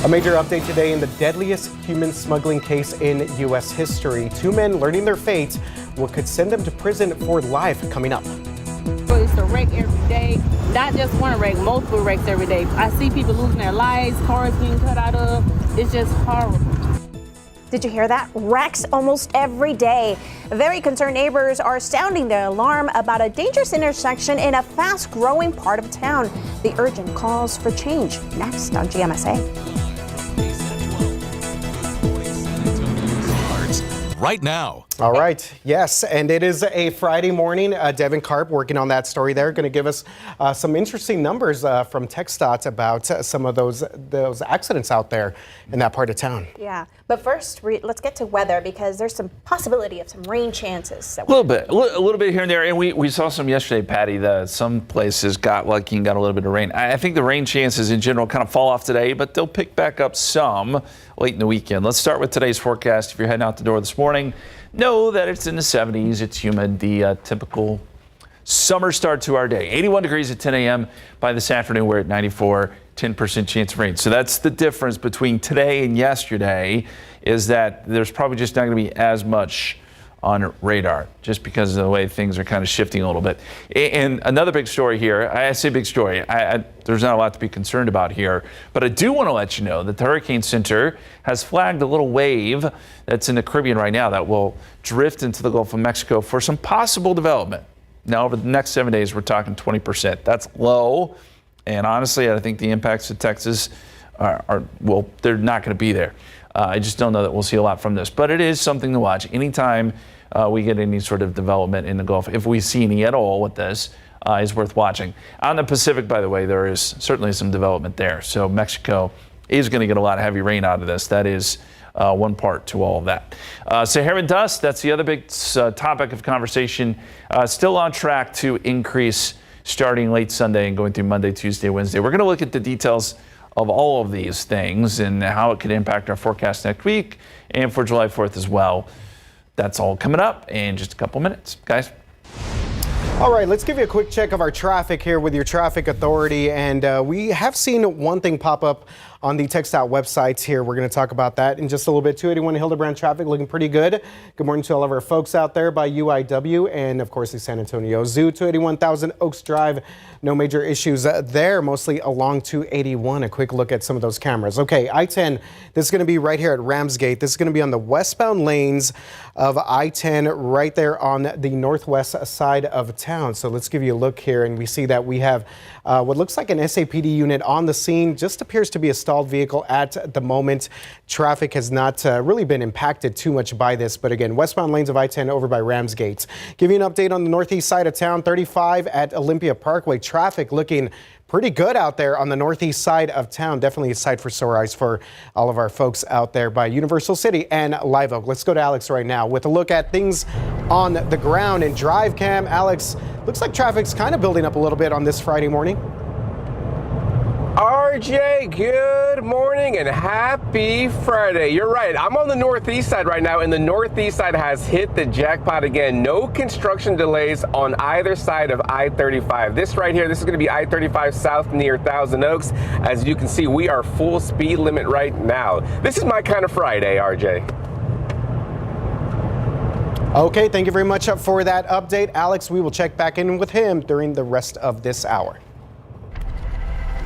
A major update today in the deadliest human smuggling case in U.S. history. Two men learning their fate, what could send them to prison for life, coming up. It's a wreck every day, not just one wreck, multiple wrecks every day. I see people losing their lives, cars being cut out of. It's just horrible. Did you hear that? Wrecks almost every day. Very concerned neighbors are sounding their alarm about a dangerous intersection in a fast-growing part of town. The urgent calls for change. Next on GMSA. Right now. All right. Yes, and it is a Friday morning. Devin Karp working on that story there, going to give us some interesting numbers from TxDOT about some of those accidents out there in that part of town. Yeah, but first let's get to weather, because there's some possibility of some rain chances. A little bit here and there, and we saw some yesterday, Patty. Some places got lucky and got a little bit of rain. I think the rain chances in general kind of fall off today, but they'll pick back up some late in the weekend. Let's start with today's forecast. If you're heading out the door this morning, know that it's in the 70s. It's humid, the typical summer start to our day. 81 degrees at 10 a.m. By this afternoon, we're at 94, 10% chance of rain. So that's the difference between today and yesterday, is that there's probably just not going to be as much on radar, just because of the way things are kind of shifting a little bit. And another big story here, I say big story, there's not a lot to be concerned about here, but I do want to let you know that the Hurricane Center has flagged a little wave that's in the Caribbean right now that will drift into the Gulf of Mexico for some possible development. Now, over the next 7 days, we're talking 20%. That's low, and honestly, I think the impacts to Texas well, they're not going to be there. I just don't know that we'll see a lot from this, but it is something to watch. Anytime we get any sort of development in the Gulf, if we see any at all with this, is worth watching. On the Pacific, by the way, there is certainly some development there. So Mexico is going to get a lot of heavy rain out of this. That is one part to all of that. Saharan dust, that's the other big topic of conversation. Still on track to increase starting late Sunday and going through Monday, Tuesday, Wednesday. We're going to look at the details of all of these things and how it could impact our forecast next week and for July 4th as well. That's all coming up in just a couple minutes, guys. All right, let's give you a quick check of our traffic here with your traffic authority. And we have seen one thing pop up on the TxDOT websites here. We're going to talk about that in just a little bit. 281 Hildebrand traffic looking pretty good. Good morning to all of our folks out there by UIW and, of course, the San Antonio Zoo. 281,000 Oaks Drive. No major issues there, mostly along 281. A quick look at some of those cameras. Okay, I-10, this is going to be right here at Ramsgate. This is going to be on the westbound lanes of I-10 right there on the northwest side of town. So let's give you a look here, and we see that we have what looks like an SAPD unit on the scene. Just appears to be a stalled vehicle at the moment. Traffic has not really been impacted too much by this, but again, westbound lanes of I-10 over by Ramsgate. Give you an update on the northeast side of town, 35 at Olympia Parkway. Traffic looking pretty good out there on the northeast side of town. Definitely a sight for sore eyes for all of our folks out there by Universal City and Live Oak. Let's go to Alex right now with a look at things on the ground and drive cam. Alex, looks like traffic's kind of building up a little bit on this Friday morning. RJ, good morning and happy Friday. You're right. I'm on the northeast side right now, and the northeast side has hit the jackpot again. No construction delays on either side of I-35. This right here, this is going to be I-35 south near Thousand Oaks. As you can see, we are full speed limit right now. This is my kind of Friday, RJ. Okay, thank you very much for that update, Alex. We will check back in with him during the rest of this hour.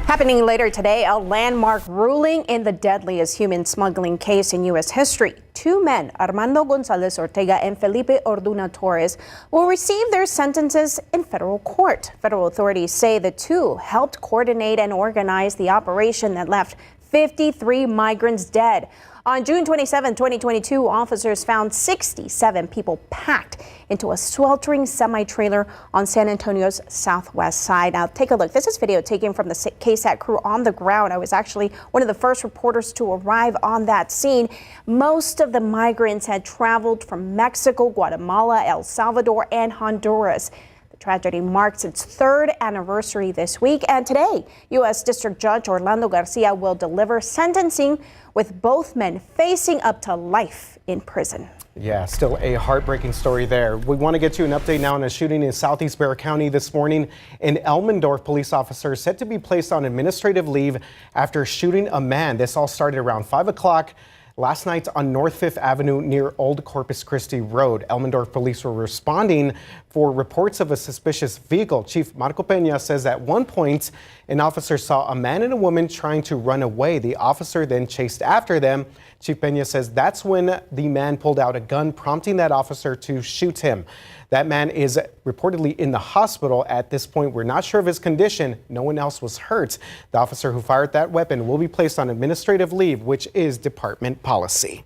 Happening later today, a landmark ruling in the deadliest human smuggling case in U.S. history. Two men, Armando Gonzalez Ortega and Felipe Orduna Torres, will receive their sentences in federal court. Federal authorities say the two helped coordinate and organize the operation that left 53 migrants dead. On June 27, 2022, officers found 67 people packed into a sweltering semi-trailer on San Antonio's southwest side. Now, take a look. This is video taken from the KSAT crew on the ground. I was actually one of the first reporters to arrive on that scene. Most of the migrants had traveled from Mexico, Guatemala, El Salvador, and Honduras. The tragedy marks its 3rd anniversary this week, and today, U.S. District Judge Orlando Garcia will deliver sentencing, with both men facing up to life in prison. Yeah, still a heartbreaking story there. We want to get you an update now on a shooting in Southeast Bexar County this morning. An Elmendorf police officer said to be placed on administrative leave after shooting a man. This all started around 5 o'clock last night on North 5th Avenue near Old Corpus Christi Road. Elmendorf police were responding for reports of a suspicious vehicle. Chief Marco Peña says at one point, an officer saw a man and a woman trying to run away. The officer then chased after them. Chief Peña says that's when the man pulled out a gun, prompting that officer to shoot him. That man is reportedly in the hospital at this point. We're not sure of his condition. No one else was hurt. The officer who fired that weapon will be placed on administrative leave, which is department policy.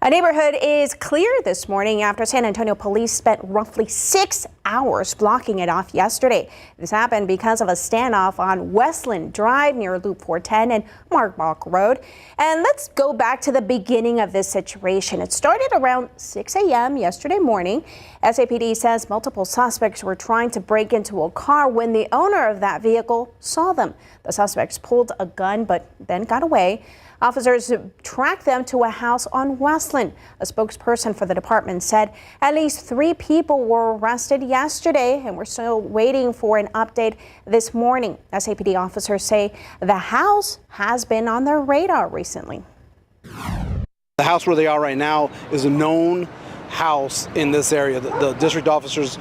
A neighborhood is clear this morning after San Antonio police spent roughly 6 hours blocking it off yesterday. This happened because of a standoff on Westland Drive near Loop 410 and Markbach Road. And let's go back to the beginning of this situation. It started around 6 a.m. yesterday morning. SAPD says multiple suspects were trying to break into a car when the owner of that vehicle saw them. The suspects pulled a gun but then got away. Officers tracked them to a house on Westland. A spokesperson for the department said at least 3 people were arrested yesterday, and we're still waiting for an update this morning. SAPD officers say the house has been on their radar recently. The house where they are right now is a known house in this area. The district officers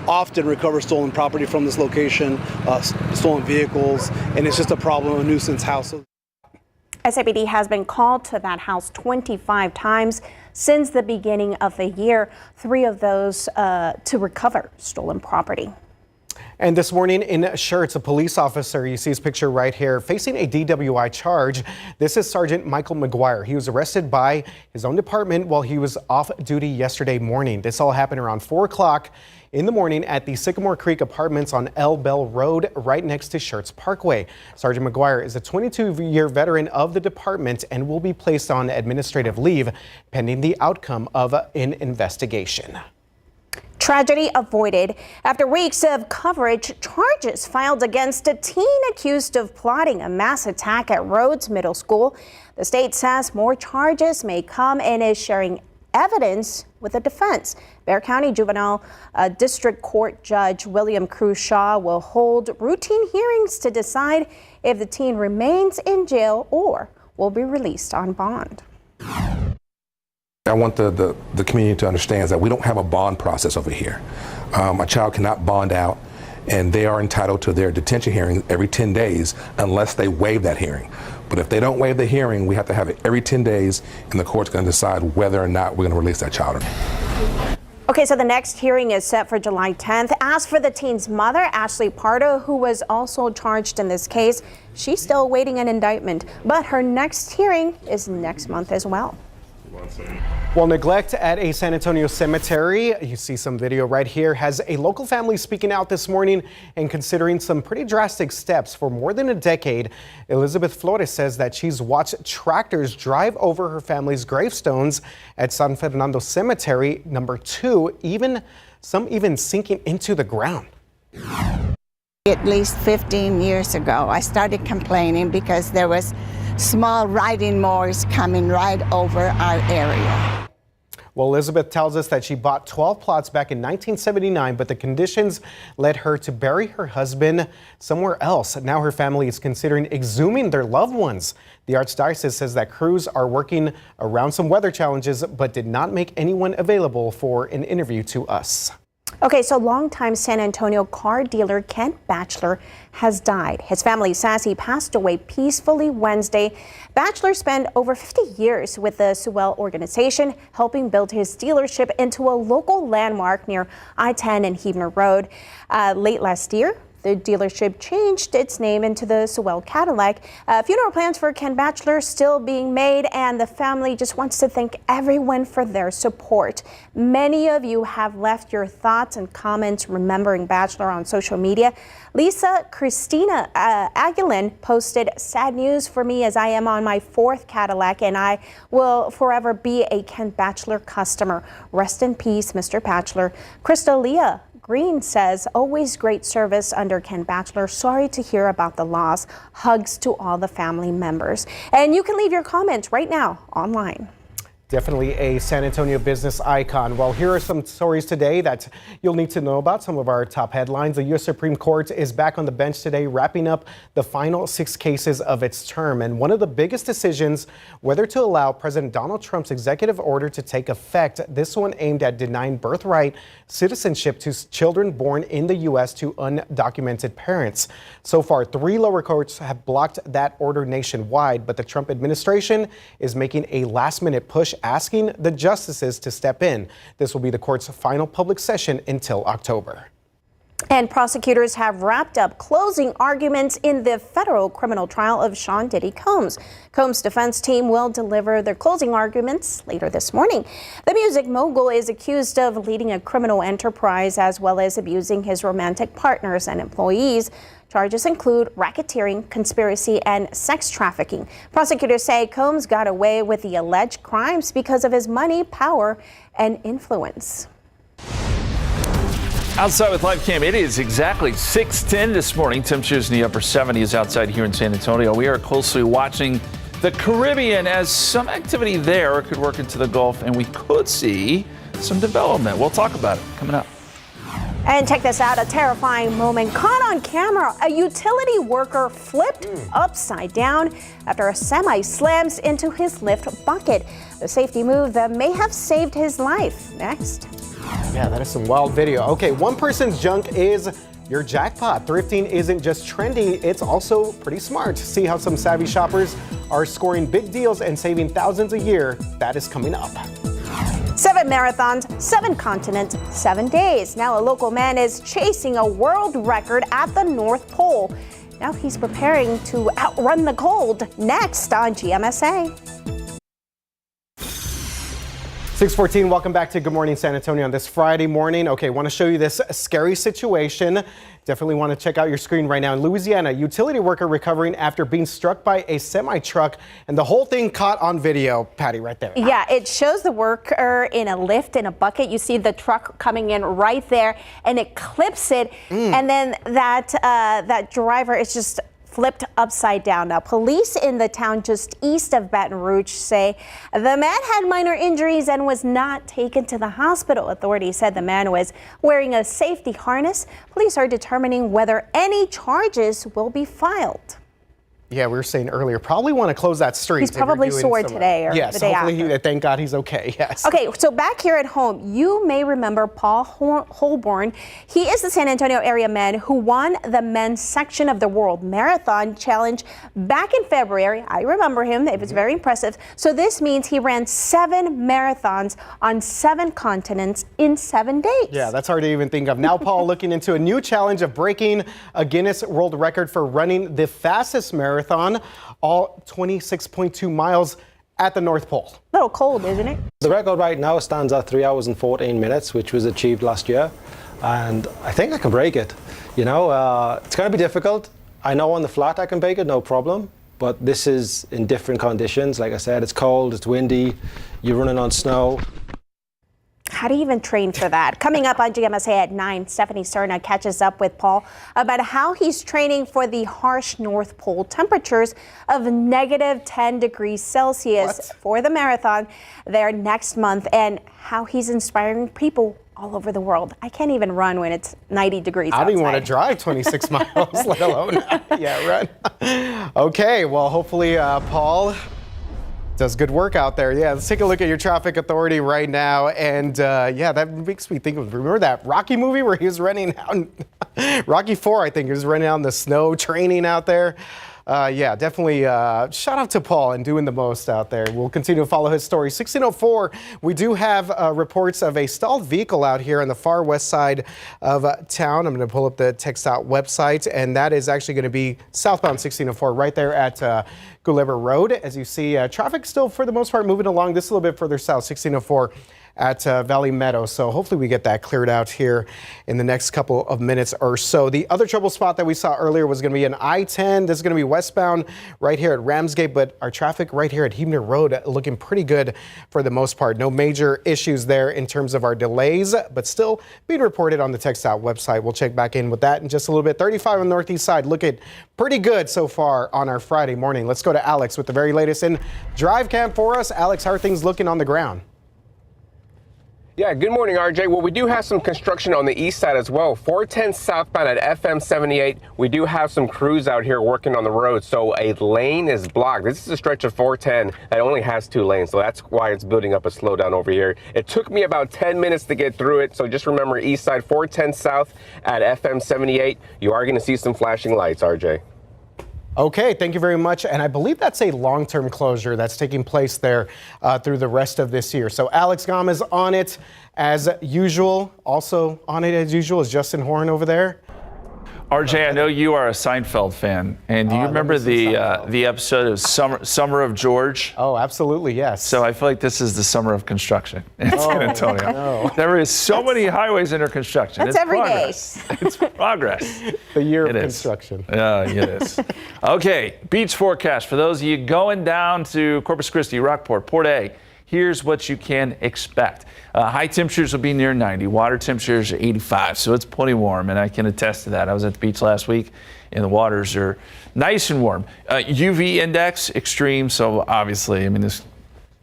often recover stolen property from this location, stolen vehicles, and it's just a problem, a nuisance house. SAPD has been called to that house 25 times since the beginning of the year, 3 of those to recover stolen property. And this morning in Schertz, a police officer, you see his picture right here, facing a DWI charge. This is Sergeant Michael McGuire. He was arrested by his own department while he was off duty yesterday morning. This all happened around 4 o'clock in the morning at the Sycamore Creek Apartments on El Bell Road, right next to Schertz Parkway. Sergeant McGuire is a 22-year veteran of the department and will be placed on administrative leave pending the outcome of an investigation. Tragedy avoided after weeks of coverage. Charges filed against a teen accused of plotting a mass attack at Rhodes Middle School. The state says more charges may come and is sharing evidence with the defense. Bexar County Juvenile District Court Judge William Cruz Shaw will hold routine hearings to decide if the teen remains in jail or will be released on bond. I want the community to understand that we don't have a bond process over here. A child cannot bond out, and they are entitled to their detention hearing every 10 days unless they waive that hearing. But if they don't waive the hearing, we have to have it every 10 days, and the court's going to decide whether or not we're going to release that child. Okay, so the next hearing is set for July 10th. As for the teen's mother, Ashley Pardo, who was also charged in this case, she's still awaiting an indictment, but her next hearing is next month as well. Well, neglect at a San Antonio cemetery, you see some video right here, has a local family speaking out this morning and considering some pretty drastic steps. For more than a decade, Elizabeth Flores says that she's watched tractors drive over her family's gravestones at San Fernando Cemetery number 2, some even sinking into the ground. At least 15 years ago, I started complaining because there was small riding mowers coming right over our area. Well, Elizabeth tells us that she bought 12 plots back in 1979, but the conditions led her to bury her husband somewhere else. Now her family is considering exhuming their loved ones. The Archdiocese says that crews are working around some weather challenges, but did not make anyone available for an interview to us. Okay, so longtime San Antonio car dealer Kent Batchelor has died. His family says he passed away peacefully Wednesday. Batchelor spent over 50 years with the Sewell organization, helping build his dealership into a local landmark near I-10 and Huebner Road. Late last year, The dealership changed its name into the Sewell Cadillac. Funeral plans for Ken Batchelor still being made, and the family just wants to thank everyone for their support. Many of you have left your thoughts and comments remembering Batchelor on social media. Lisa Christina Aguilin posted, "Sad news for me as I am on my 4th Cadillac and I will forever be a Ken Batchelor customer. Rest in peace, Mr. Batchelor." Crystalia Green says, "Always great service under Ken Batchelor. Sorry to hear about the loss. Hugs to all the family members." And you can leave your comments right now online. Definitely a San Antonio business icon. Well, here are some stories today that you'll need to know about. Some of our top headlines. The U.S. Supreme Court is back on the bench today, wrapping up the final 6 cases of its term. And one of the biggest decisions, whether to allow President Donald Trump's executive order to take effect. This one aimed at denying birthright citizenship to children born in the U.S. to undocumented parents. So far, 3 lower courts have blocked that order nationwide, but the Trump administration is making a last-minute push, asking the justices to step in. This will be the court's final public session until October. And prosecutors have wrapped up closing arguments in the federal criminal trial of Sean Diddy Combs. Combs' defense team will deliver their closing arguments later this morning. The music mogul is accused of leading a criminal enterprise as well as abusing his romantic partners and employees. Charges include racketeering, conspiracy, and sex trafficking. Prosecutors say Combs got away with the alleged crimes because of his money, power, and influence. Outside with Live Cam, it is exactly 6:10 this morning. Temperatures in the upper 70s outside here in San Antonio. We are closely watching the Caribbean as some activity there could work into the Gulf, and we could see some development. We'll talk about it coming up. And check this out, a terrifying moment caught on camera. A utility worker flipped upside down after a semi slams into his lift bucket. The safety move that may have saved his life. Next. Yeah, that is some wild video. Okay, one person's junk is your jackpot. Thrifting isn't just trendy, it's also pretty smart. See how some savvy shoppers are scoring big deals and saving thousands a year. That is coming up. 7 marathons, 7 continents, 7 days. Now a local man is chasing a world record at the North Pole. Now he's preparing to outrun the cold. Next on GMSA. 6:14, welcome back to Good Morning San Antonio on this Friday morning. Okay, want to show you this scary situation. Definitely want to check out your screen right now. In Louisiana, utility worker recovering after being struck by a semi-truck, and the whole thing caught on video. Patty, right there. Yeah, it shows the worker in a lift in a bucket. You see the truck coming in right there, and it clips it, and then that driver is just flipped upside down. Now, police in the town just east of Baton Rouge say the man had minor injuries and was not taken to the hospital. Authorities said the man was wearing a safety harness. Police are determining whether any charges will be filed. Yeah, we were saying earlier, probably want to close that street. He's probably sore today or the day after. Thank God he's okay, yes. Okay, so back here at home, you may remember Paul Holborn. He is the San Antonio area man who won the men's section of the World Marathon Challenge back in February. I remember him. It was very impressive. So this means he ran 7 marathons on 7 continents in 7 days. Yeah, that's hard to even think of. Now Paul looking into a new challenge of breaking a Guinness World Record for running the fastest marathon, all 26.2 miles at the North Pole. A little cold, isn't it? The record right now stands at 3 hours and 14 minutes, which was achieved last year. And I think I can break it. You know, it's going to be difficult. I know on the flat I can break it, no problem. But this is in different conditions. Like I said, it's cold, it's windy, you're running on snow. How do you even train for that? Coming up on GMSA at 9, Stephanie Serna catches up with Paul about how he's training for the harsh North Pole temperatures of -10 degrees Celsius for the marathon there next month, and how he's inspiring people all over the world. I can't even run when it's 90 degrees outside. I don't even want to drive 26 miles, let alone run. Okay, well, hopefully Paul does good work out there. Yeah, let's take a look at your traffic authority right now. And that makes me think of, remember that Rocky movie where he was running out, Rocky 4, I think, he was running out in the snow training out there. Yeah, definitely shout out to Paul and doing the most out there. We'll continue to follow his story. 1604, we do have reports of a stalled vehicle out here on the far west side of town. I'm going to pull up the TxDOT website, and that is actually going to be southbound 1604 right there at Gulliver Road. As you see, traffic still for the most part moving along this a little bit further south, 1604 at Valley Meadow. So hopefully we get that cleared out here in the next couple of minutes or so. The other trouble spot that we saw earlier was going to be an I-10. This is going to be westbound right here at Ramsgate, but our traffic right here at Huebner Road looking pretty good for the most part. No major issues there in terms of our delays, but still being reported on the TxDOT website. We'll check back in with that in just a little bit. 35 on the northeast side looking pretty good so far on our Friday morning. Let's go to Alex with the very latest in Drive Cam for us. Alex, how are things looking on the ground? Yeah, good morning, RJ. Well, we do have some construction on the east side as well. 410 southbound at FM 78. We do have some crews out here working on the road, so a lane is blocked. This is a stretch of 410 that only has 2 lanes, so that's why it's building up a slowdown over here. It took me about 10 minutes to get through it, so just remember east side 410 south at FM 78. You are going to see some flashing lights, RJ. Okay, thank you very much. And I believe that's a long-term closure that's taking place there through the rest of this year. So Alex Gomez on it as usual. Also on it as usual is Justin Horn over there. RJ, I know you are a Seinfeld fan, and do you remember the episode of Summer of George? Oh, absolutely, yes. So I feel like this is the summer of construction in San Antonio. No. There is so many highways under construction. That's every day. It's progress. The year of construction. Yeah, it is. Okay, beach forecast for those of you going down to Corpus Christi, Rockport, Port A. Here's what you can expect. High temperatures will be near 90. Water temperatures are 85, so it's plenty warm, and I can attest to that. I was at the beach last week, and the waters are nice and warm. UV index, extreme, so obviously, I mean, this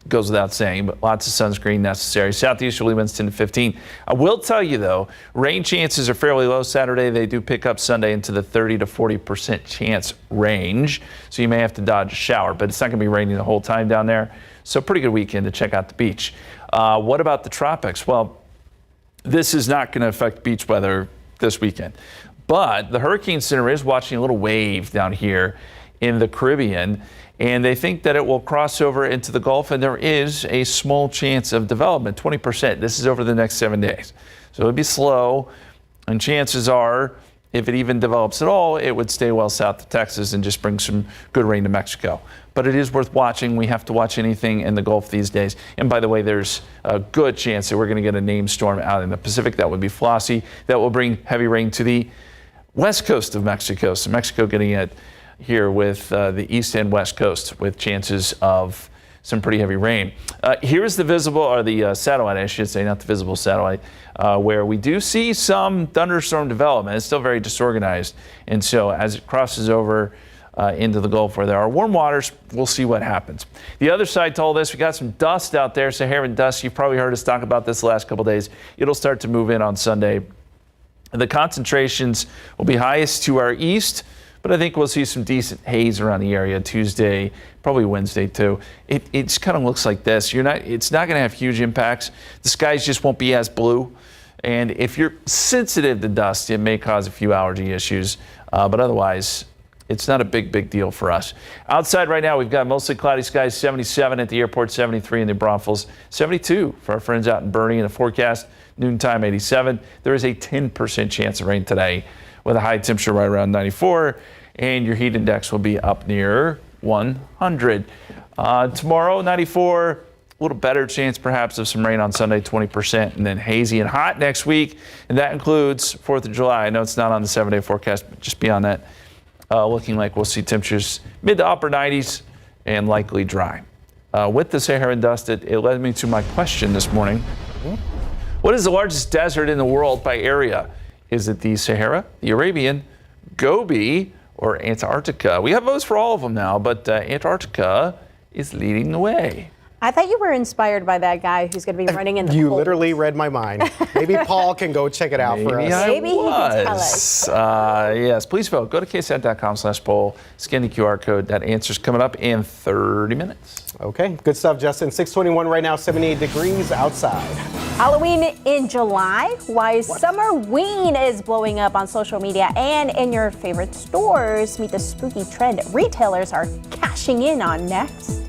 goes without saying, but lots of sunscreen necessary. Southeasterly winds 10 to 15. I will tell you, though, rain chances are fairly low Saturday. They do pick up Sunday into the 30 to 40% chance range, so you may have to dodge a shower, but it's not going to be raining the whole time down there. So pretty good weekend to check out the beach. What about the tropics? Well, this is not going to affect beach weather this weekend. But the Hurricane Center is watching a little wave down here in the Caribbean, and they think that it will cross over into the Gulf, and there is a small chance of development, 20%. This is over the next 7 days. So it'll be slow, and chances are, if it even develops at all, it would stay well south of Texas and just bring some good rain to Mexico. But it is worth watching. We have to watch anything in the Gulf these days. And by the way, there's a good chance that we're going to get a named storm out in the Pacific. That would be Flossie. That will bring heavy rain to the west coast of Mexico. So Mexico getting it here with the east and west coast with chances of some pretty heavy rain. Here's the visible, or the satellite, I should say, not the visible satellite, where we do see some thunderstorm development. It's still very disorganized. And so as it crosses over into the Gulf where there are warm waters, we'll see what happens. The other side to all this, we got some dust out there, Saharan dust. You've probably heard us talk about this the last couple days. It'll start to move in on Sunday. The concentrations will be highest to our east, but I think we'll see some decent haze around the area Tuesday, probably Wednesday too. It just kind of looks like this. It's not going to have huge impacts. The skies just won't be as blue. And if you're sensitive to dust, it may cause a few allergy issues, but otherwise, it's not a big deal for us. Outside right now, we've got mostly cloudy skies, 77 at the airport, 73 in the Braunfels, 72 for our friends out in Bernie in the forecast, noontime 87. There is a 10% chance of rain today with a high temperature right around 94, and your heat index will be up near 100. Tomorrow, 94, a little better chance perhaps of some rain on Sunday, 20%, and then hazy and hot next week, and that includes 4th of July. I know it's not on the 7-day forecast, but just beyond that, looking like we'll see temperatures mid to upper 90s and likely dry. With the Saharan dust, it led me to my question this morning. What is the largest desert in the world by area? Is it the Sahara, the Arabian, Gobi, or Antarctica? We have votes for all of them now, but Antarctica is leading the way. I thought you were inspired by that guy who's going to be running in the You cold. literally read my mind. Maybe Paul can go check it out for us. Maybe he can tell us. Yes, please vote. Go to ksat.com/poll. Scan the QR code. That answer's coming up in 30 minutes. Okay, good stuff, Justin. 6:21 right now, 78 degrees outside. Halloween in July, why Summerween is blowing up on social media and in your favorite stores. Meet the spooky trend retailers are cashing in on next.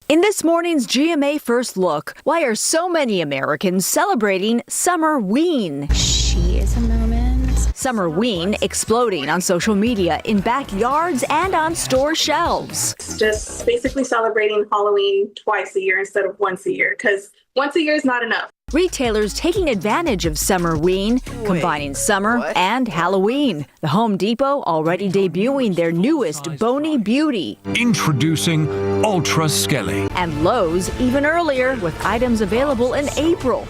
In this morning's GMA First Look, why are so many Americans celebrating Summerween? She is a moment. Summerween exploding on social media, in backyards, and on store shelves. It's just basically celebrating Halloween twice a year instead of once a year, because once a year is not enough. Retailers taking advantage of Summerween, combining summer and Halloween. The Home Depot already debuting their newest Bony Beauty. Introducing Ultra Skelly. And Lowe's even earlier with items available in April.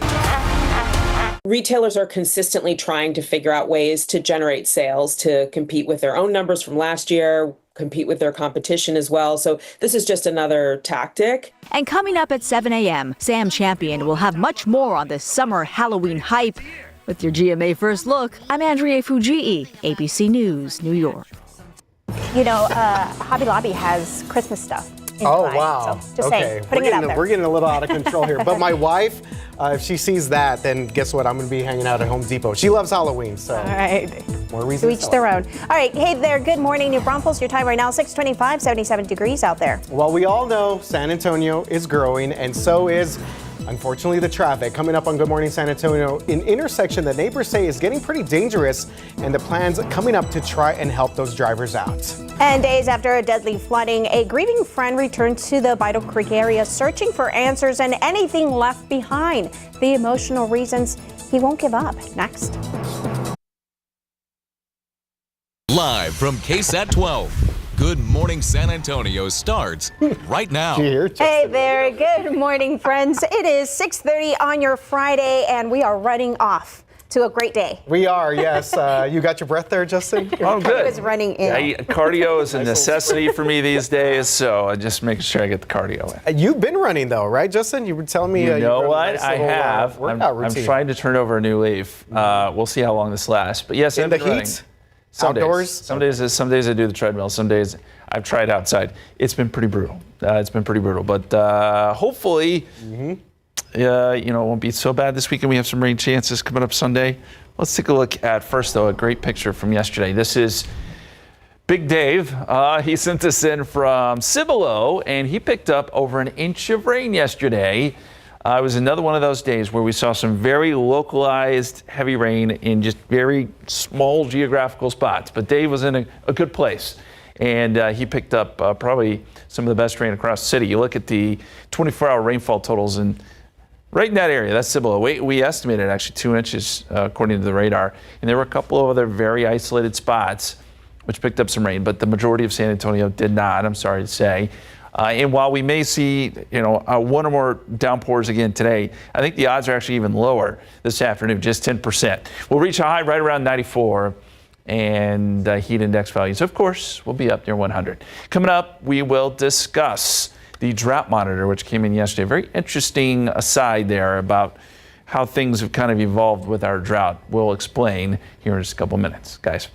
Retailers are consistently trying to figure out ways to generate sales to compete with their own numbers from last year, compete with their competition as well. So this is just another tactic. And coming up at 7 a.m., Sam Champion will have much more on the summer Halloween hype. With your GMA First Look, I'm Andrea Fujii, ABC News, New York. You know, Hobby Lobby has Christmas stuff. in July. Wow. So just saying, putting it out there. We're getting a little out of control here. But my wife, if she sees that, then guess what? I'm going to be hanging out at Home Depot. She loves Halloween, so. All right. More reasons To each their own. All right. Hey there. Good morning, New Braunfels. Your time right now, 6:25, 77 degrees out there. Well, we all know San Antonio is growing, and so is, unfortunately, the traffic. Coming up on Good Morning San Antonio, an intersection that neighbors say is getting pretty dangerous, and the plans coming up to try and help those drivers out. And days after a deadly flooding, a grieving friend returned to the Vital Creek area searching for answers and anything left behind. The emotional reasons he won't give up. Next. Live from KSAT 12. Good Morning San Antonio starts right now. Hey there, good morning, friends. It is 6:30 on your Friday, and we are running off to a great day. We are, yes. You got your breath there, Justin? Oh, good. It was running in. Cardio is a necessity for me these days, so I'm just making sure I get the cardio in. You've been running, though, right, Justin? You were telling me. You know what? Nice I have. I'm trying to turn over a new leaf. We'll see how long this lasts. But yes, in the I've been running. heat? Some Outdoors? days. Some days I do the treadmill. Some days I've tried outside. It's been pretty brutal. But hopefully, it won't be so bad this weekend. We have some rain chances coming up Sunday. Let's take a look at first, though, a great picture from yesterday. This is Big Dave. He sent this in from Cibolo, and he picked up over an inch of rain yesterday. It was another one of those days where we saw some very localized heavy rain in just very small geographical spots. But Dave was in a good place, and he picked up probably some of the best rain across the city. You look at the 24-hour rainfall totals, and right in that area, that's Cibolo. We estimated actually 2 inches according to the radar. And there were a couple of other very isolated spots which picked up some rain, but the majority of San Antonio did not, I'm sorry to say. And while we may see, one or more downpours again today, I think the odds are actually even lower this afternoon, just 10%. We'll reach a high right around 94, and heat index values, of course, will be up near 100. Coming up, we will discuss the drought monitor, which came in yesterday. Very interesting aside there about how things have kind of evolved with our drought. We'll explain here in just a couple minutes, guys.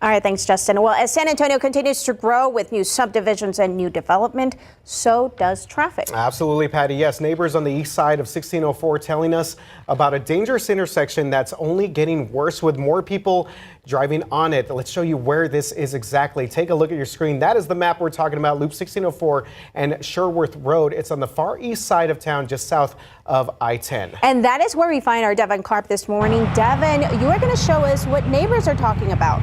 All right, thanks, Justin. Well, as San Antonio continues to grow with new subdivisions and new development, so does traffic. Absolutely, Patty. Yes, neighbors on the east side of 1604 telling us about a dangerous intersection that's only getting worse with more people driving on it. Let's show you where this is exactly. Take a look at your screen. That is the map we're talking about, Loop 1604 and Sherworth Road. It's on the far east side of town, just south of I-10. And that is where we find our Devin Karp this morning. Devin, you are going to show us what neighbors are talking about.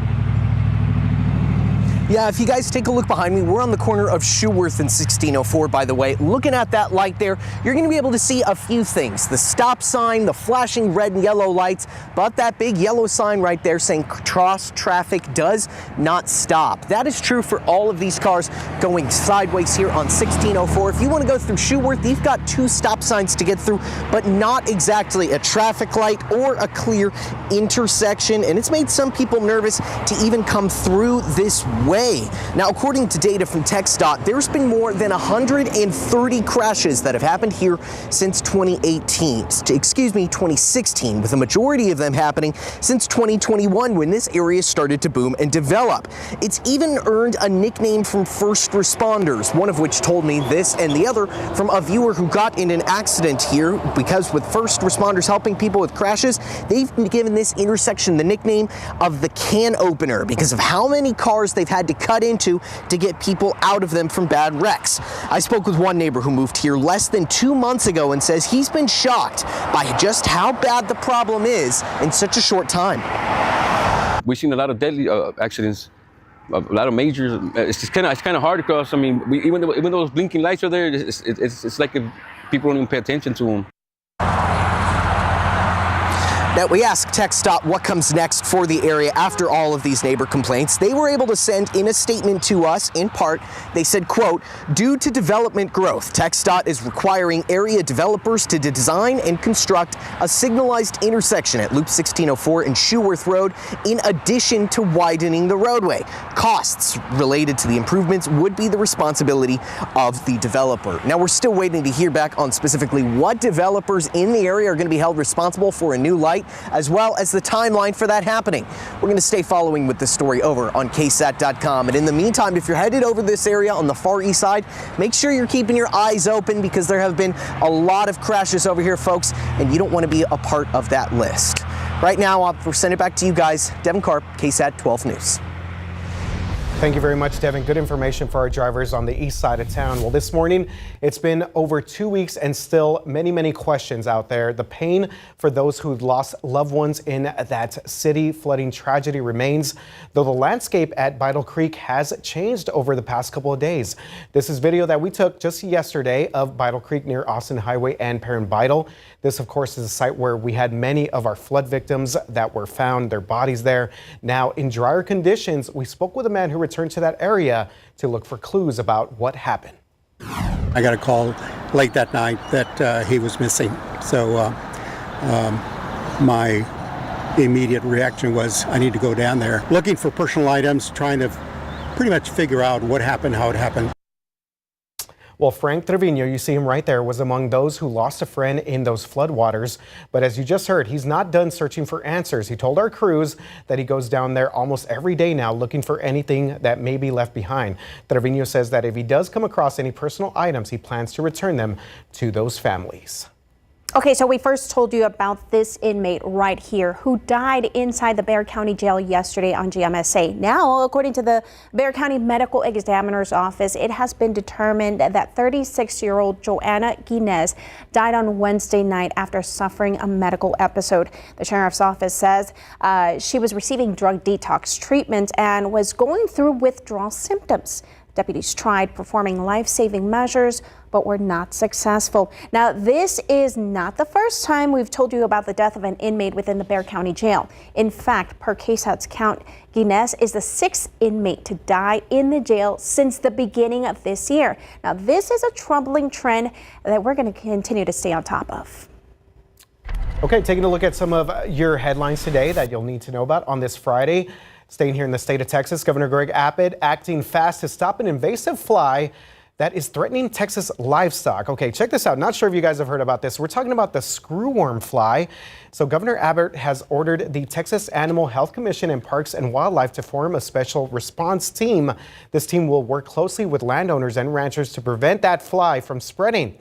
Yeah, if you guys take a look behind me, we're on the corner of Sherworth and 1604, by the way. Looking at that light there, you're going to be able to see a few things. The stop sign, the flashing red and yellow lights, but that big yellow sign right there saying cross traffic does not stop. That is true for all of these cars going sideways here on 1604. If you want to go through Sherworth, you've got two stop signs to get through, but not exactly a traffic light or a clear intersection. And it's made some people nervous to even come through this way. way. Now, according to data from TxDOT, there's been more than 130 crashes that have happened here since 2016, with a majority of them happening since 2021 when this area started to boom and develop. It's even earned a nickname from first responders, one of which told me this and the other from a viewer who got in an accident here, because with first responders helping people with crashes, they've given this intersection the nickname of the can opener because of how many cars they've had to cut into to get people out of them from bad wrecks. I spoke with one neighbor who moved here less than 2 months ago and says he's been shocked by just how bad the problem is in such a short time. We've seen a lot of deadly accidents, a lot of majors. It's kind of hard because, I mean, even though those blinking lights are there, it's like if people don't even pay attention to them. Now, we asked TxDOT what comes next for the area after all of these neighbor complaints. They were able to send in a statement to us. In part, they said, quote, due to development growth, TxDOT is requiring area developers to design and construct a signalized intersection at Loop 1604 and Shoeworth Road in addition to widening the roadway. Costs related to the improvements would be the responsibility of the developer. Now, we're still waiting to hear back on specifically what developers in the area are going to be held responsible for a new light, as well as the timeline for that happening. We're going to stay following with this story over on KSAT.com. And in the meantime, if you're headed over this area on the far east side, make sure you're keeping your eyes open because there have been a lot of crashes over here, folks, and you don't want to be a part of that list. Right now, we'll send it back to you guys. Devin Karp, KSAT 12 News. Thank you very much, Devin. Good information for our drivers on the east side of town. Well, this morning, it's been over 2 weeks and still many questions out there. The pain for those who lost loved ones in that city flooding tragedy remains, though the landscape at Vital Creek has changed over the past couple of days. This is video that we took just yesterday of Vital Creek near Austin Highway and Perrin Vital. This, of course, is a site where we had many of our flood victims that were found, their bodies there. Now, in drier conditions, we spoke with a man who returned to that area to look for clues about what happened. I got a call late that night that he was missing. So my immediate reaction was I need to go down there looking for personal items, trying to pretty much figure out what happened, how it happened. Well, Frank Trevino, you see him right there, was among those who lost a friend in those floodwaters. But as you just heard, he's not done searching for answers. He told our crews that he goes down there almost every day now looking for anything that may be left behind. Trevino says that if he does come across any personal items, he plans to return them to those families. Okay, so we first told you about this inmate right here who died inside the Bexar County Jail yesterday on GMSA. Now, according to the Bexar County Medical Examiner's Office, it has been determined that 36-year-old Joanna Guinez died on Wednesday night after suffering a medical episode. The Sheriff's Office says she was receiving drug detox treatment and was going through withdrawal symptoms. Deputies tried performing life-saving measures, but were not successful. Now, this is not the first time we've told you about the death of an inmate within the Bexar County Jail. In fact, per KSAT's count, Guinez is the 6th inmate to die in the jail since the beginning of this year. Now, this is a troubling trend that we're going to continue to stay on top of. Okay, taking a look at some of your headlines today that you'll need to know about on this Friday. Staying here in the state of Texas, Governor Greg Abbott acting fast to stop an invasive fly that is threatening Texas livestock. Okay, check this out. Not sure if you guys have heard about this. We're talking about the screwworm fly. So Governor Abbott has ordered the Texas Animal Health Commission and Parks and Wildlife to form a special response team. This team will work closely with landowners and ranchers to prevent that fly from spreading.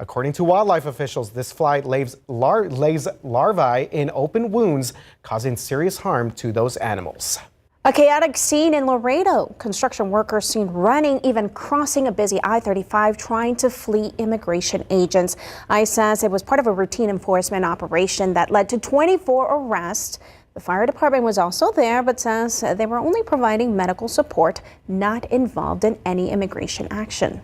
According to wildlife officials, this fly lays larvae in open wounds, causing serious harm to those animals. A chaotic scene in Laredo. Construction workers seen running, even crossing a busy I-35, trying to flee immigration agents. ICE says it was part of a routine enforcement operation that led to 24 arrests. The fire department was also there, but says they were only providing medical support, not involved in any immigration action.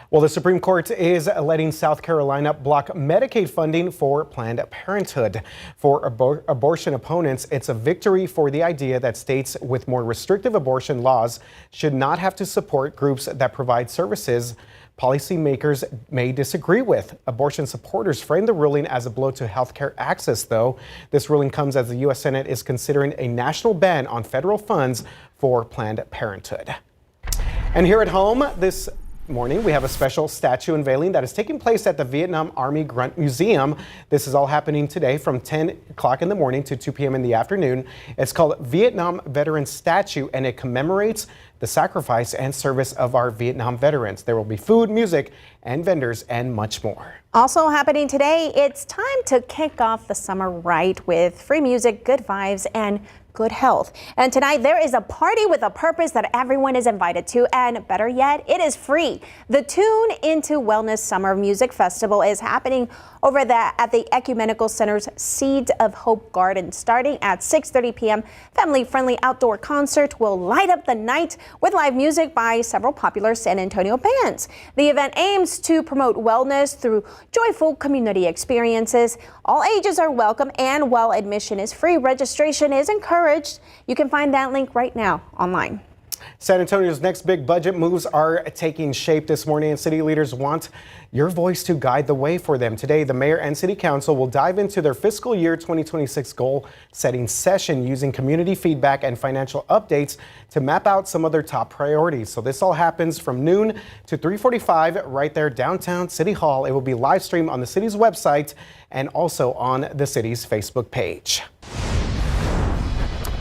Well, the Supreme Court is letting South Carolina block Medicaid funding for Planned Parenthood. For abortion opponents, it's a victory for the idea that states with more restrictive abortion laws should not have to support groups that provide services policymakers may disagree with. Abortion supporters frame the ruling as a blow to health care access, though. This ruling comes as the U.S. Senate is considering a national ban on federal funds for Planned Parenthood. And here at home this morning, we have a special statue unveiling that is taking place at the Vietnam Army Grunt Museum. This is all happening today from 10 o'clock in the morning to 2 p.m. in the afternoon. It's called Vietnam Veteran Statue, and it commemorates the sacrifice and service of our Vietnam veterans. There will be food, music, and vendors, and much more. Also happening today, it's time to kick off the summer right with free music, good vibes, and good health. And tonight there is a party with a purpose that everyone is invited to, and better yet, it is free. The Tune Into Wellness Summer Music Festival is happening over at the Ecumenical Center's Seeds of Hope Garden. Starting at 6:30 p.m., family-friendly outdoor concert will light up the night with live music by several popular San Antonio bands. The event aims to promote wellness through joyful community experiences. All ages are welcome, and while admission is free, registration is encouraged. You can find that link right now online. San Antonio's next big budget moves are taking shape this morning, and city leaders want your voice to guide the way for them. Today, the mayor and city council will dive into their fiscal year 2026 goal-setting session using community feedback and financial updates to map out some of their top priorities. So this all happens from noon to 3:45 right there downtown City Hall. It will be live streamed on the city's website and also on the city's Facebook page.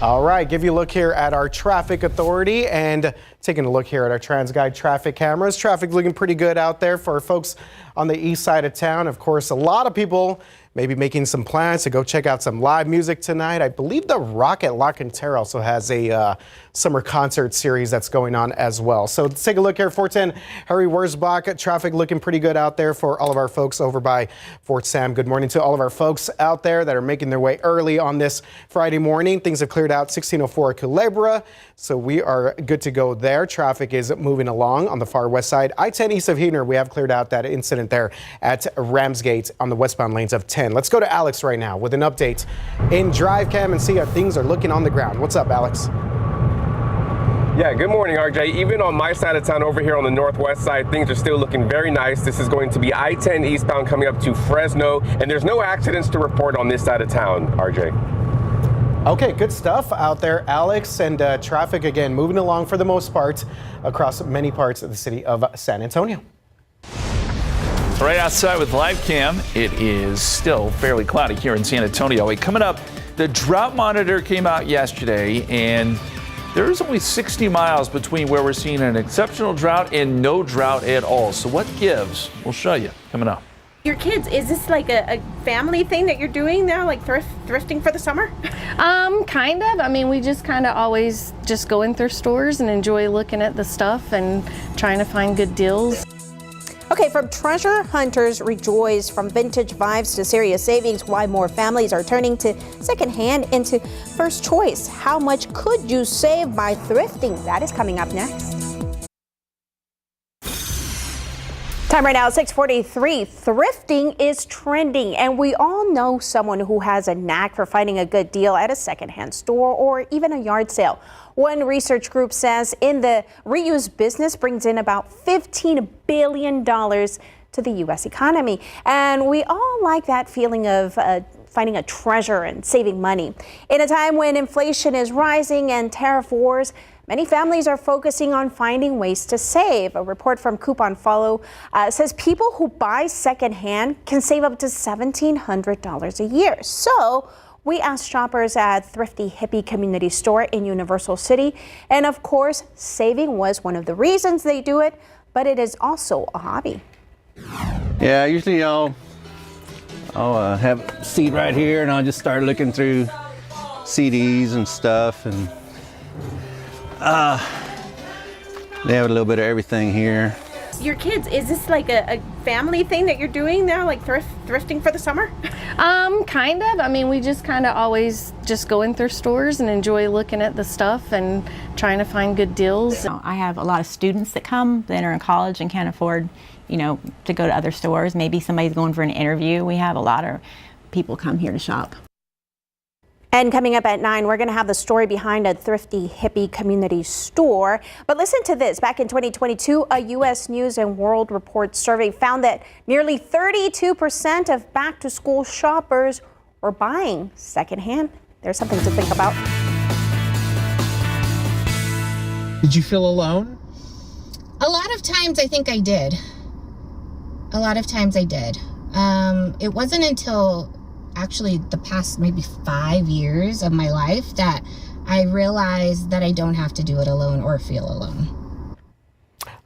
All right, give you a look here at our traffic authority and taking a look here at our TransGuide traffic cameras. Traffic looking pretty good out there for folks on the east side of town. Of course, a lot of people maybe making some plans to go check out some live music tonight. I believe the Rocket Lock and Terror also has a summer concert series that's going on as well. So let's take a look here. 410 Harry Wurzbach. Traffic looking pretty good out there for all of our folks over by Fort Sam. Good morning to all of our folks out there that are making their way early on this Friday morning. Things have cleared out 1604 Culebra, so we are good to go there. Traffic is moving along on the far west side. I-10 east of Heaton, we have cleared out that incident there at Ramsgate on the westbound lanes of 10. Let's go to Alex right now with an update in Drive Cam and see how things are looking on the ground. What's up, Alex? Yeah, good morning, RJ. Even on my side of town over here on the northwest side, things are still looking very nice. This is going to be I-10 eastbound coming up to Fresno, and there's no accidents to report on this side of town, RJ. Okay, good stuff out there, Alex. And traffic, again, moving along for the most part across many parts of the city of San Antonio. Right outside with live cam, it is still fairly cloudy here in San Antonio. Coming up, the drought monitor came out yesterday, and there's only 60 miles between where we're seeing an exceptional drought and no drought at all. So what gives? We'll show you coming up. Your kids, is this like a family thing that you're doing now, like thrifting for the summer? Kind of. I mean, we just kind of always just go in through stores and enjoy looking at the stuff and trying to find good deals. Okay, from treasure hunters rejoice, from vintage vibes to serious savings, why more families are turning to secondhand into first choice. How much could you save by thrifting? That is coming up next. Time right now, 6:43. Thrifting is trending, and we all know someone who has a knack for finding a good deal at a secondhand store or even a yard sale. One research group says in the reuse business brings in about $15 billion to the U.S. economy. And we all like that feeling of finding a treasure and saving money. In a time when inflation is rising and tariff wars, many families are focusing on finding ways to save. A report from Coupon Follow says people who buy secondhand can save up to $1,700 a year. So we asked shoppers at Thrifty Hippie Community Store in Universal City. And of course, saving was one of the reasons they do it, but it is also a hobby. Yeah, usually I'll have a seat right here and I'll just start looking through CDs and stuff, and they have a little bit of everything here. Your kids, is this like a family thing that you're doing now, like thrifting for the summer? Kind of. I mean, we just kind of always just go in through stores and enjoy looking at the stuff and trying to find good deals. I have a lot of students that come that are in college and can't afford, to go to other stores. Maybe somebody's going for an interview. We have a lot of people come here to shop. And coming up at 9, we're going to have the story behind a Thrifty Hippie Community Store. But listen to this. Back in 2022, a U.S. News and World Report survey found that nearly 32% of back-to-school shoppers were buying secondhand. There's something to think about. Did you feel alone? A lot of times I think I did. A lot of times I did. It wasn't until actually the past maybe 5 years of my life that I realized that I don't have to do it alone or feel alone.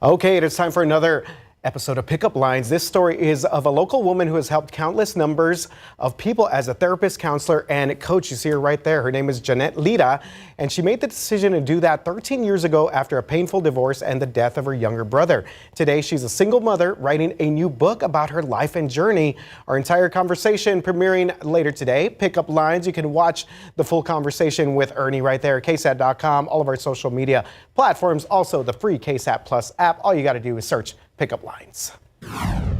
Okay, it is time for another episode of Pickup Lines. This story is of a local woman who has helped countless numbers of people as a therapist, counselor, and coach. You see her right there. Her name is Jeanette Lira, and she made the decision to do that 13 years ago after a painful divorce and the death of her younger brother. Today, she's a single mother writing a new book about her life and journey. Our entire conversation premiering later today. Pickup Lines. You can watch the full conversation with Ernie right there at KSAT.com, all of our social media platforms, also the free KSAT Plus app. All you got to do is search Pickup Lines.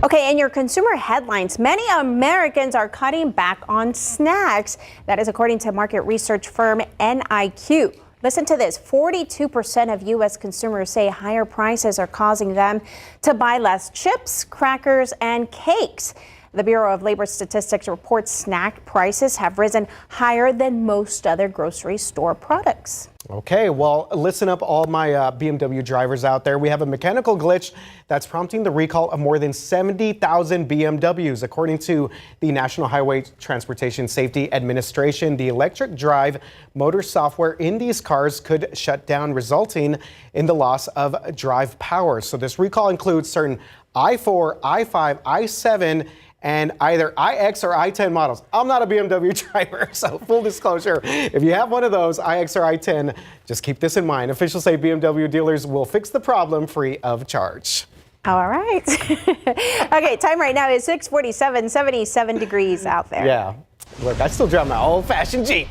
Okay, in your consumer headlines, many Americans are cutting back on snacks. That is according to market research firm NIQ. Listen to this. 42% of U.S. consumers say higher prices are causing them to buy less chips, crackers, and cakes. The Bureau of Labor Statistics reports snack prices have risen higher than most other grocery store products. Okay, well, listen up, all my BMW drivers out there. We have a mechanical glitch that's prompting the recall of more than 70,000 BMWs. According to the National Highway Transportation Safety Administration, the electric drive motor software in these cars could shut down, resulting in the loss of drive power. So this recall includes certain i4, i5, i7, and either iX or i10 models. I'm not a BMW driver, so full disclosure, if you have one of those, iX or i10, just keep this in mind. Officials say BMW dealers will fix the problem free of charge. All right. Okay, time right now is 6:47, 77 degrees out there. Yeah, look, I still drive my old-fashioned Jeep.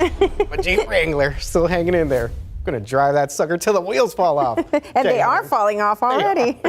My Jeep Wrangler, still hanging in there. I'm gonna drive that sucker till the wheels fall off. And they are falling off already.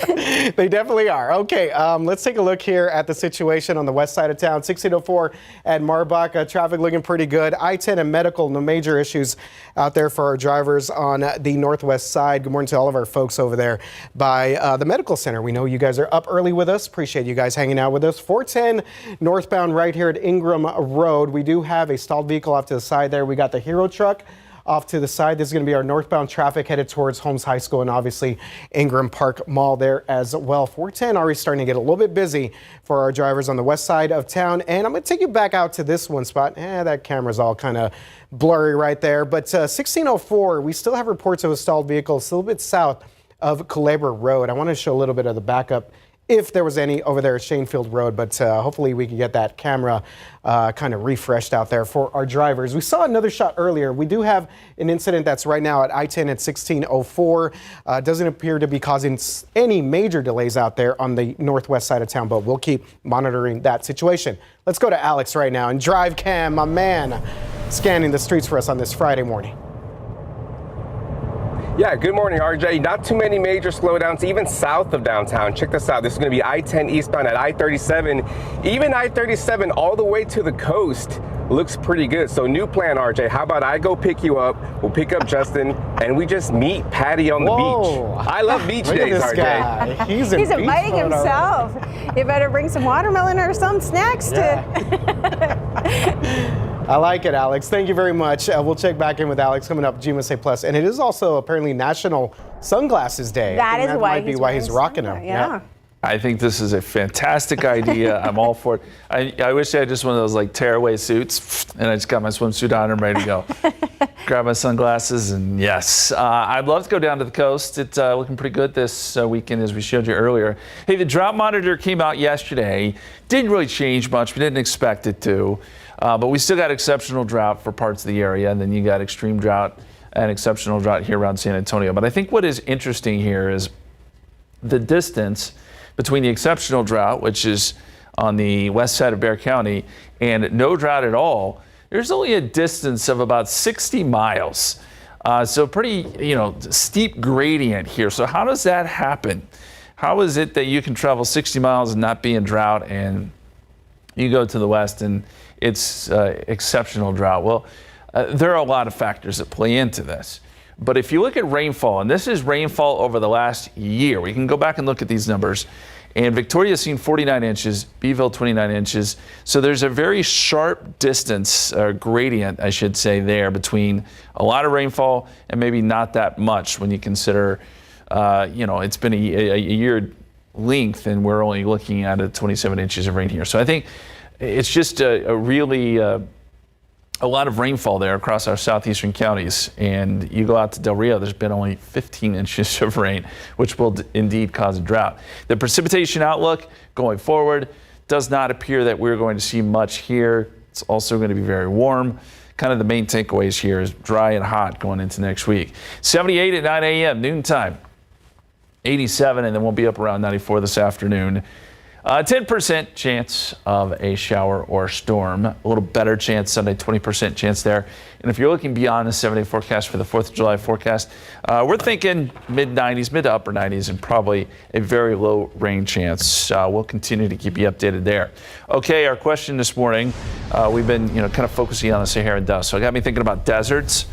They definitely are. Okay, let's take a look here at the situation on the west side of town. 1604 at Marbach, traffic looking pretty good. I-10 and medical, no major issues out there for our drivers on the northwest side. Good morning to all of our folks over there by the medical center. We know you guys are up early with us. Appreciate you guys hanging out with us. 410 northbound right here at Ingram Road. We do have a stalled vehicle off to the side there. We got the Hero truck off to the side. This is going to be our northbound traffic headed towards Holmes High School and obviously Ingram Park Mall there as well. 410 already starting to get a little bit busy for our drivers on the west side of town. And I'm going to take you back out to this one spot. That camera's all kind of blurry right there. But 1604, we still have reports of a stalled vehicle. It's a little bit south of Culebra Road. I want to show a little bit of the backup if there was any over there at Shanefield Road, but hopefully we can get that camera kind of refreshed out there for our drivers. We saw another shot earlier. We do have an incident that's right now at I-10 at 1604. Doesn't appear to be causing any major delays out there on the northwest side of town, but we'll keep monitoring that situation. Let's go to Alex right now and Drive Cam, my man, scanning the streets for us on this Friday morning. Yeah, good morning, RJ. Not too many major slowdowns, even south of downtown. Check this out. This is going to be I-10 eastbound at I-37. Even I-37 all the way to the coast looks pretty good. So new plan, RJ. How about I go pick you up, we'll pick up Justin, and we just meet Patty on the beach. I love beach days, RJ. Guy. He's inviting himself. You better bring some watermelon or some snacks I like it, Alex. Thank you very much. We'll check back in with Alex coming up, GMSA Plus. And it is also apparently National Sunglasses Day. That might be why he's rocking them. Yeah. I think this is a fantastic idea. I'm all for it. I wish I had just one of those like tearaway suits and I just got my swimsuit on and ready to go. Grab my sunglasses and yes. I'd love to go down to the coast. It's looking pretty good this weekend as we showed you earlier. Hey, the drought monitor came out yesterday. Didn't really change much. We didn't expect it to. But we still got exceptional drought for parts of the area, and then you got extreme drought and exceptional drought here around San Antonio. But I think what is interesting here is the distance between the exceptional drought, which is on the west side of Bexar County, and no drought at all. There's only a distance of about 60 miles. So pretty, steep gradient here. So how does that happen? How is it that you can travel 60 miles and not be in drought, and you go to the west and it's exceptional drought? Well, there are a lot of factors that play into this. But if you look at rainfall, and this is rainfall over the last year, we can go back and look at these numbers. And Victoria's seen 49 inches, Beeville 29 inches. So there's a very sharp distance, gradient, I should say, there between a lot of rainfall and maybe not that much when you consider it's been a year length, and we're only looking at 27 inches of rain here. So I think it's just a really a lot of rainfall there across our southeastern counties. And you go out to Del Rio, there's been only 15 inches of rain, which will indeed cause a drought. The precipitation outlook going forward does not appear that we're going to see much here. It's also going to be very warm. Kind of the main takeaways here is dry and hot going into next week. 78 at 9 a.m. noontime, 87, and then we'll be up around 94 this afternoon. 10% chance of a shower or storm. A little better chance Sunday, 20% chance there. And if you're looking beyond the 7-day forecast for the 4th of July forecast, we're thinking mid-90s, mid to upper 90s, and probably a very low rain chance. We'll continue to keep you updated there. Okay, our question this morning, we've been kind of focusing on the Saharan dust. So it got me thinking about deserts.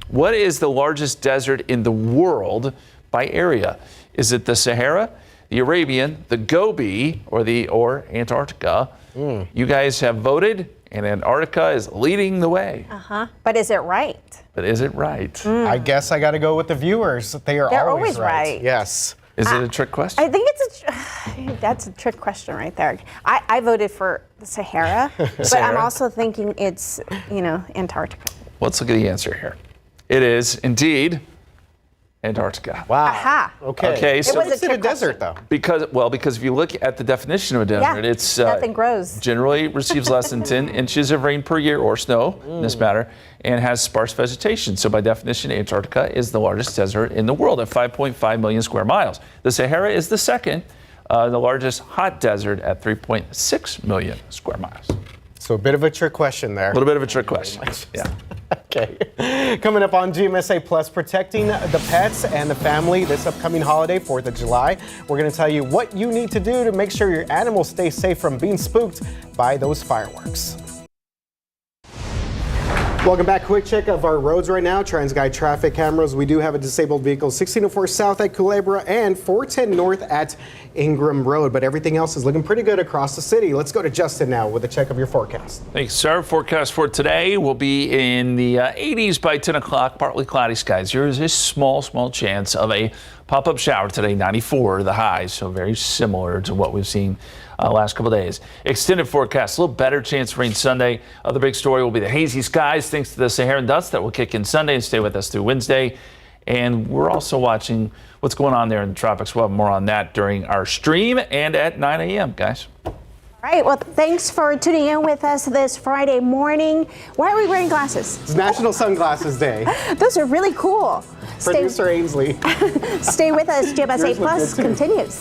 What is the largest desert in the world by area? Is it the Sahara, the Arabian, the Gobi, or Antarctica? You guys have voted, and Antarctica is leading the way. But is it right? I guess I got to go with the viewers. They're always right. Yes. Is it a trick question? I think that's a trick question right there. I voted for the Sahara, but I'm also thinking it's, Antarctica. Let's look at the answer here. It is indeed Antarctica. Wow. Aha. Okay. So it's a desert, though. Because if you look at the definition of a desert, it's nothing grows. Generally receives less than 10 inches of rain per year, or snow in this matter, and has sparse vegetation. So by definition, Antarctica is the largest desert in the world at 5.5 million square miles. The Sahara is the second, the largest hot desert at 3.6 million square miles. So a bit of a trick question there. A little bit of a trick question. Yeah. Okay. Coming up on GMSA Plus, protecting the pets and the family this upcoming holiday, 4th of July. We're going to tell you what you need to do to make sure your animals stay safe from being spooked by those fireworks. Welcome back. Quick check of our roads right now. TransGuide traffic cameras. We do have a disabled vehicle 1604 south at Culebra and 410 north at Ingram Road, but everything else is looking pretty good across the city. Let's go to Justin now with a check of your forecast. Thanks, sir. Forecast for today will be in the 80s by 10 o'clock, partly cloudy skies. There is a small chance of a pop-up shower today, 94 the high, so very similar to what we've seen last couple days. Extended forecast, a little better chance of rain Sunday. Other big story will be the hazy skies thanks to the Saharan dust that will kick in Sunday and stay with us through Wednesday. And we're also watching what's going on there in the tropics. We'll have more on that during our stream and at 9 a.m., guys. All right, well, thanks for tuning in with us this Friday morning. Why are we wearing glasses? It's National Sunglasses Day. Those are really cool. Producer Ainsley. Stay with us. GMSA Plus continues.